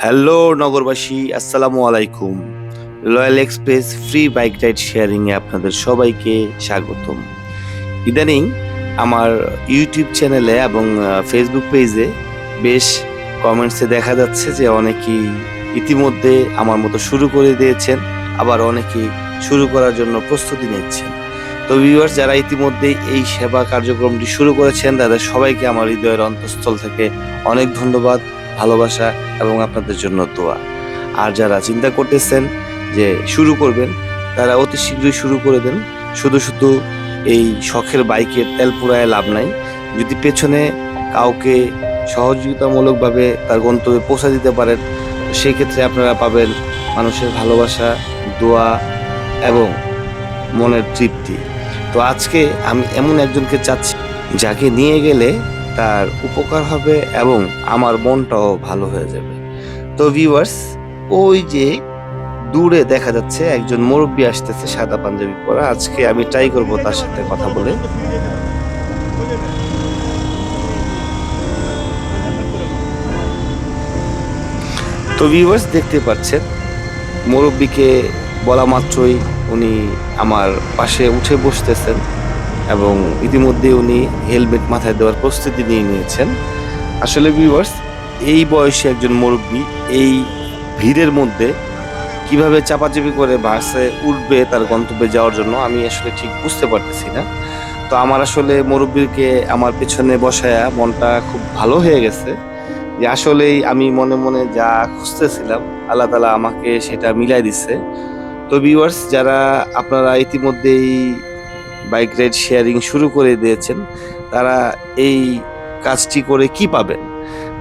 Hello নগরবাসী, আসসালামু আলাইকুম। Royal express free bike ride sharing এ আপনাদের সবাইকে স্বাগতম। ইদানিং আমার ইউটিউব চ্যানেলে এবং ফেসবুক পেজে বেশ কমেন্টসে দেখা যাচ্ছে যে অনেকেই ইতিমধ্যে আমার মতো শুরু করে দিয়েছেন, আবার অনেকেই শুরু করার জন্য প্রস্তুতি নিচ্ছেন। তো ভিউয়ার্স, যারা ইতিমধ্যেই এই সেবা কার্যক্রমটি শুরু করেছেন তাদের সবাইকে আমার হৃদয়ের অন্তঃস্থল থেকে অনেক ধন্যবাদ, ভালোবাসা এবং আপনাদের জন্য দোয়া। আর যারা চিন্তা করতেছেন যে শুরু করবেন, তারা অতি শীঘ্রই শুরু করে দেন। শুধু শুধু এই শখের বাইকের তেল পুরায় লাভ নাই। যদি পেছনে কাউকে সহযোগিতামূলকভাবে তার গন্তব্যে পৌঁছে দিতে পারেন, সেই ক্ষেত্রে আপনারা পাবেন মানুষের ভালোবাসা, দোয়া এবং মনের তৃপ্তি। তো আজকে আমি এমন একজনকে চাচ্ছি যাকে নিয়ে গেলে তার উপকার হবে এবং আমার মনটাও ভালো হয়ে যাবে। তো ভিউয়ার্স, ওই যে দূরে দেখা যাচ্ছে একজন মুরব্বী আসতেছে সাদা পাঞ্জাবি পরা। আজকে আমি ট্রাই করব তার সাথে কথা বলে। তো ভিউয়ার্স, দেখতে পাচ্ছেন মুরব্বীকে বলা মাত্রই উনি আমার পাশে উঠে বসতেছেন এবং ইতিমধ্যে উনি হেলমেট মাথায় দেওয়ার প্রস্তুতি নিয়ে নিয়েছেন। আসলে ভিউয়ার্স, এই বয়সে একজন মুরব্বী এই ভিড়ের মধ্যে কিভাবে চাপাচাপি করে বাসে উঠবে তার গন্তব্যে যাওয়ার জন্য আমি আসলে ঠিক বুঝতে পারতেছি না। তো আমার আসলে মুরব্বীকে আমার পেছনে বসায়া মনটা খুব ভালো হয়ে গেছে যে আসলেই আমি মনে মনে যা খুঁজতেছিলাম আল্লাহ তাআলা আমাকে সেটা মিলাই দিচ্ছে। তো ভিউয়ার্স, যারা আপনারা ইতিমধ্যেই বাইক রাইড শেয়ারিং শুরু করে দিয়েছেন, তারা এই কাজটি করে কি পাবেন?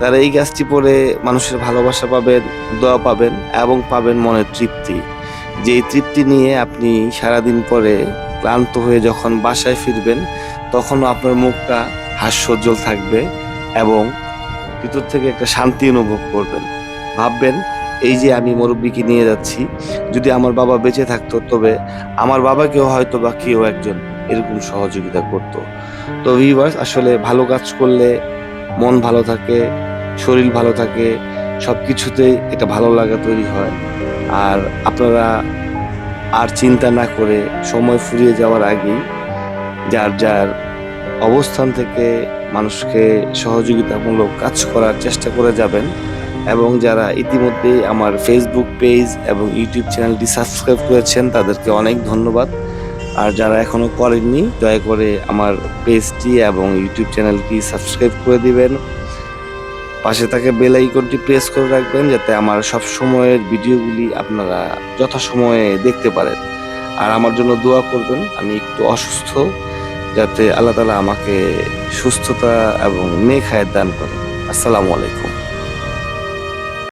তারা এই কাজটি করে মানুষের ভালোবাসা পাবেন, দোয়া পাবেন এবং পাবেন মনের তৃপ্তি। যেই তৃপ্তি নিয়ে আপনি সারাদিন পরে ক্লান্ত হয়ে যখন বাসায় ফিরবেন, তখনও আপনার মুখটা হাস্যোজ্জ্বল থাকবে এবং ভিতর থেকে একটা শান্তি অনুভব করবেন। ভাববেন, এই যে আমি মুরব্বিকে নিয়ে যাচ্ছি, যদি আমার বাবা বেঁচে থাকতো তবে আমার বাবাকেও হয়তো বা কেউ একজন এরকম সহযোগিতা করতো। তো ভিউয়ার্স, আসলে ভালো কাজ করলে মন ভালো থাকে, শরীর ভালো থাকে, সবকিছুতেই একটা ভালো লাগা তৈরি হয়। আর আপনারা আর চিন্তা না করে সময় ফুরিয়ে যাওয়ার আগেই যার যার অবস্থান থেকে মানুষকে সহযোগিতামূলক কাজ করার চেষ্টা করে যাবেন। এবং যারা ইতিমধ্যেই আমার ফেসবুক পেজ এবং ইউটিউব চ্যানেলটি সাবস্ক্রাইব করেছেন তাদেরকে অনেক ধন্যবাদ। আর যারা এখনো করেননি, দয়া করে আমার পেজটি এবং ইউটিউব চ্যানেলটি সাবস্ক্রাইব করে দিবেন। পাশে থাকা বেল আইকনটি প্রেস করে রাখবেন যাতে আমার সব সময়ের ভিডিওগুলি আপনারা যথাসময়ে দেখতে পারেন। আর আমার জন্য দোয়া করবেন, আমি একটু অসুস্থ, যাতে আল্লাহ তাআলা আমাকে সুস্থতা এবং নেক হায়াত দান করেন। আসসালামু আলাইকুম।